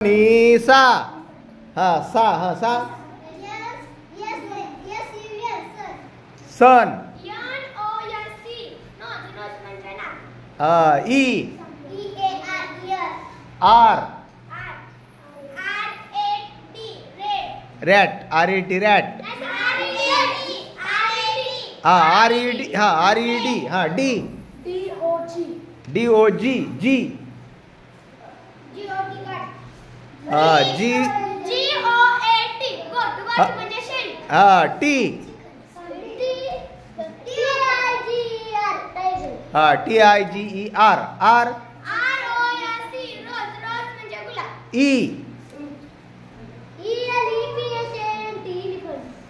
निसा हा सा हा सा sun E R rat R A T rat हा आर ई डी हा आर ई डी हा D D O G G G हा टी हा T I G E R R E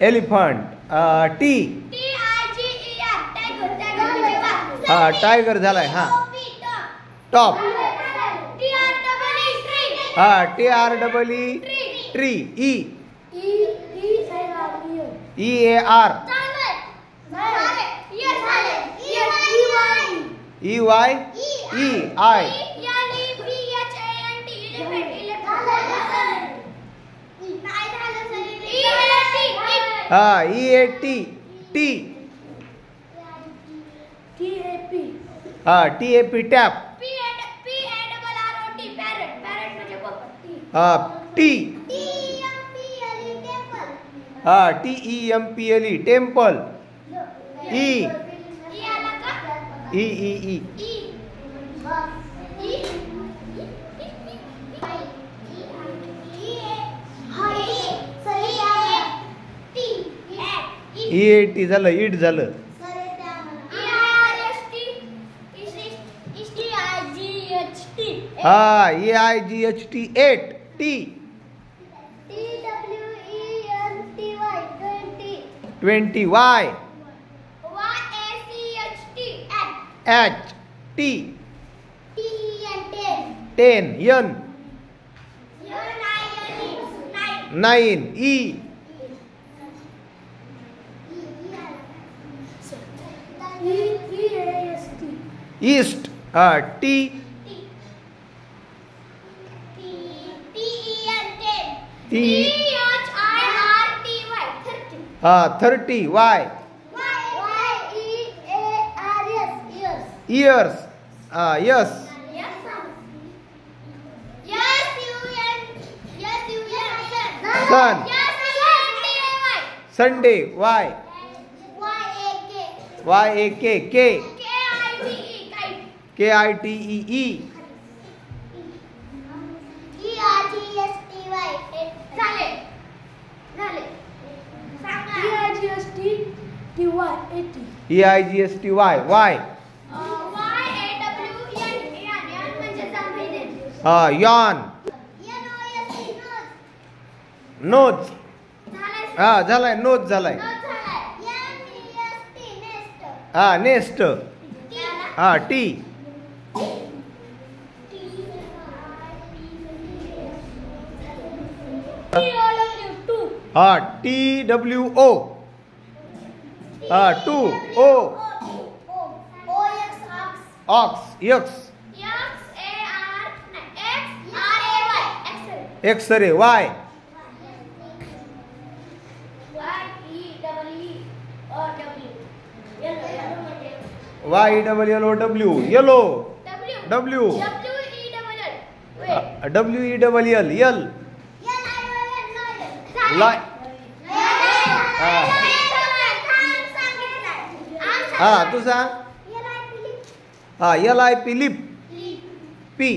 elephant T हा टायगर झालाय हा top हा T R double E tree E E A R E Y E I हा E A T T हा T A P tap हा T हा T E M P L E temple E E E E E A T झालं eat झालं हा A I G H T eight T 20 Y H T 10 N 9 E east T T 30 Y years yes sun Sunday Y Y A K K K I T E E E I G S T Y Y हा यॉन nose हा झालाय knows झालाय हा nest हा T हा T W O हा two O ox X X ray Y Y double L O W yellow W W E double L L लाय हा तू सांग हा L I P lip P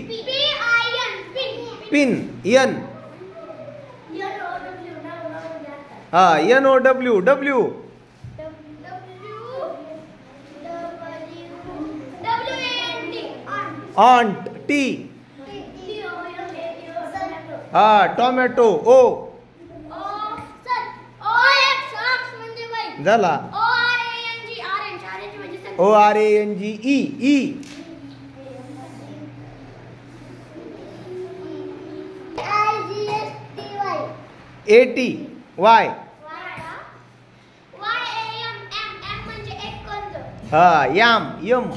pin N हा N O W W ant T हा tomato O झाला O R A N G E E A T Y हा yam yum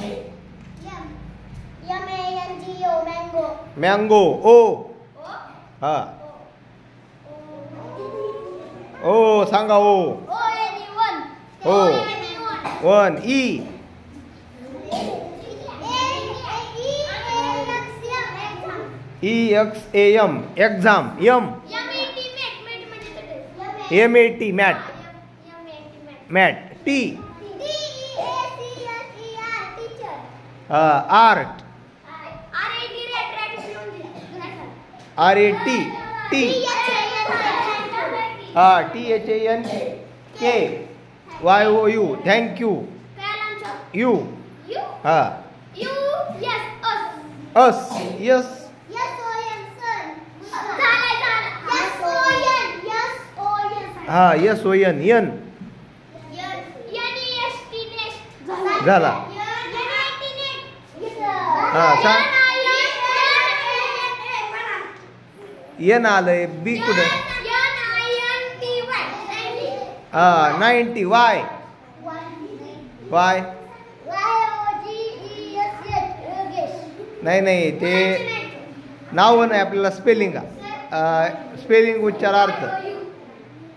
mango O हा ओ सांगा O O one E EXAM exam M MAT mat mat T art RAT T THANK YOU thank you you हा अस yes हा SON यन झाला हा सांग यन आलंय बी कुठे हा 90 वाय वाय नाही ते नाव नाही आपल्याला स्पेलिंग स्पेलिंग उच्चारार्थ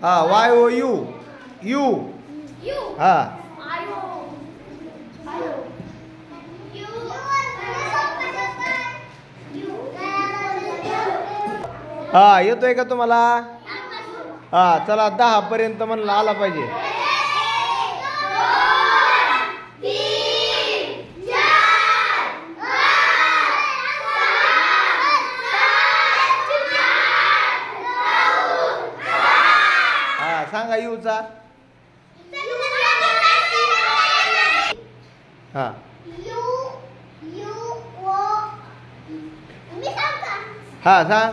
हा YOU यू हा हा येतोय का तुम्हाला हा चला 10 पर्यंत म्हणलं आला पाहिजे हा सांगा यूचा हा हा सांग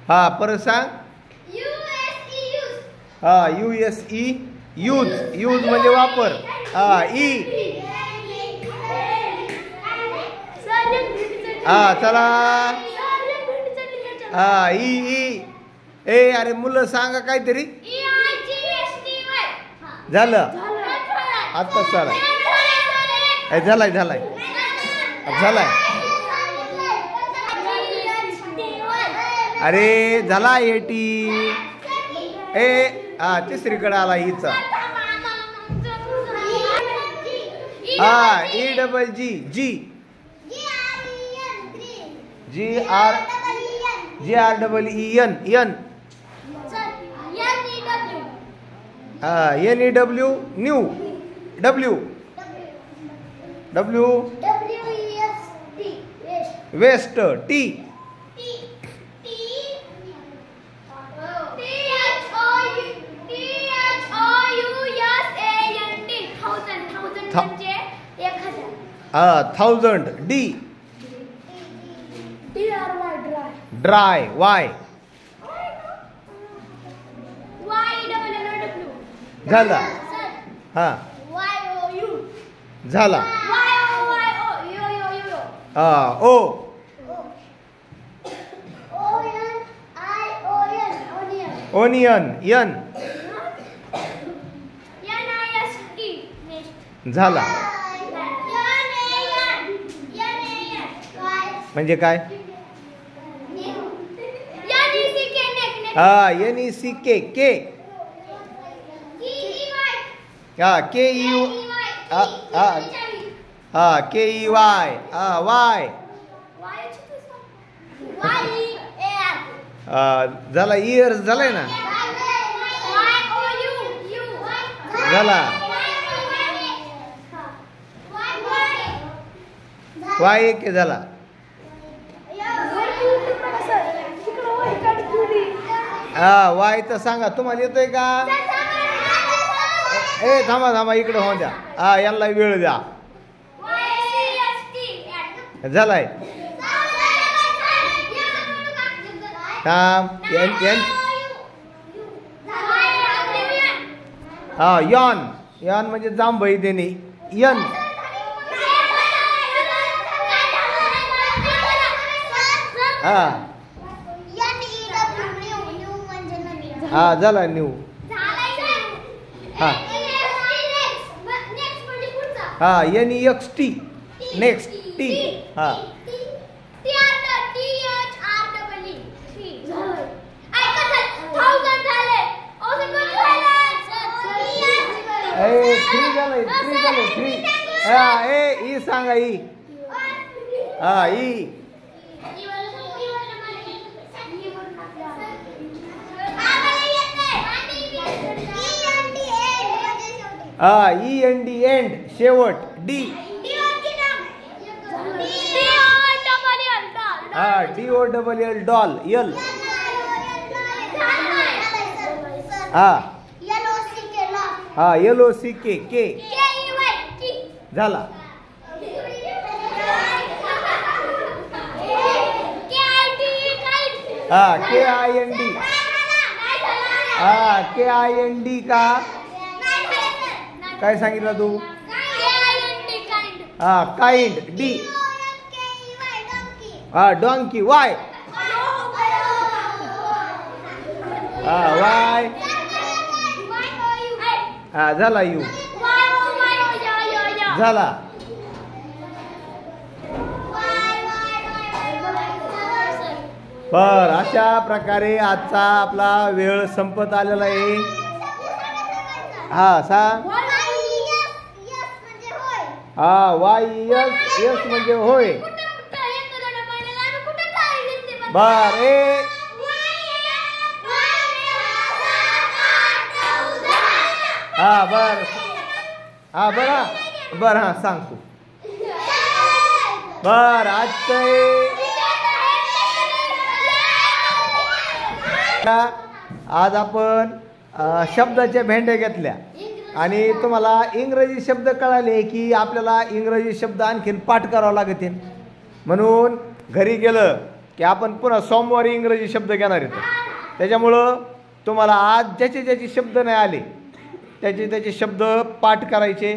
हा परत सांग हा USE यूज यूज म्हणजे वापर हा ई हा चला हा ई ए अरे मुलं सांगा काहीतरी झालं आत्ताच झालाय झालाय अरे झाला AT हा तिसरीकडे आला हिचा हा EGG GREEN NEW new W west T thousand D dry Y झाला हा झाला ओ ओनियन यन झाला म्हणजे काय हा NECK के हा KEU हा KEY वाय झाला इयर्स झालाय ना झाला वाय के झाला हा वाय तर सांगा तुम्हाला येतोय का ए थांबा इकडे हो द्या हा यांना वेळ द्या झालाय थांब हा यॉन म्हणजे जांभई देणे यन हा हा झाला न्यू हा हा NEXT नेक्स्ट टी हा थ्री झालंय थ्री हा ई सांगा ई हा ई हा ई एन डी एंड शेवट डी हा D O double L doll L हा हा एल ओ सी के के झाला हा के आय एन डी हा के आय एन डी का काय सांगितलं तू हा काइंड डी हा डॉंकी वाय हा वाय हा झाला यू झाला बर अशा प्रकारे आजचा आपला वेळ संपत आलेला आहे हा सांग हा वाय यस यस म्हणजे होय बर हा बर हा बर हा सांग तू बर आज आपण शब्दाच्या भेंड्या घेतल्या आणि तुम्हाला इंग्रजी शब्द कळाले की आपल्याला इंग्रजी शब्द आणखीन पाठ करावा लागतील म्हणून घरी गेलं की आपण पुन्हा सोमवारी इंग्रजी शब्द घेणार येतो त्याच्यामुळं तुम्हाला आज ज्याचे शब्द नाही आले त्याचे शब्द पाठ करायचे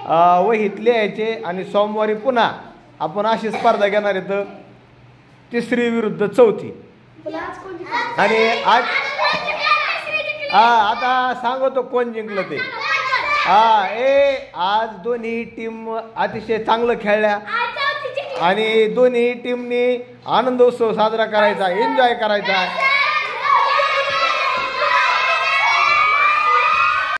वहीत लिहायचे आणि सोमवारी पुन्हा आपण अशी स्पर्धा घेणार येतं तिसरी विरुद्ध चौथी आणि आज आता सांगतो कोण जिंकलं ते आज दोन्ही टीम अतिशय चांगलं खेळल्या आणि दोन्ही टीमनी आनंदोत्सव साजरा करायचा एन्जॉय करायचा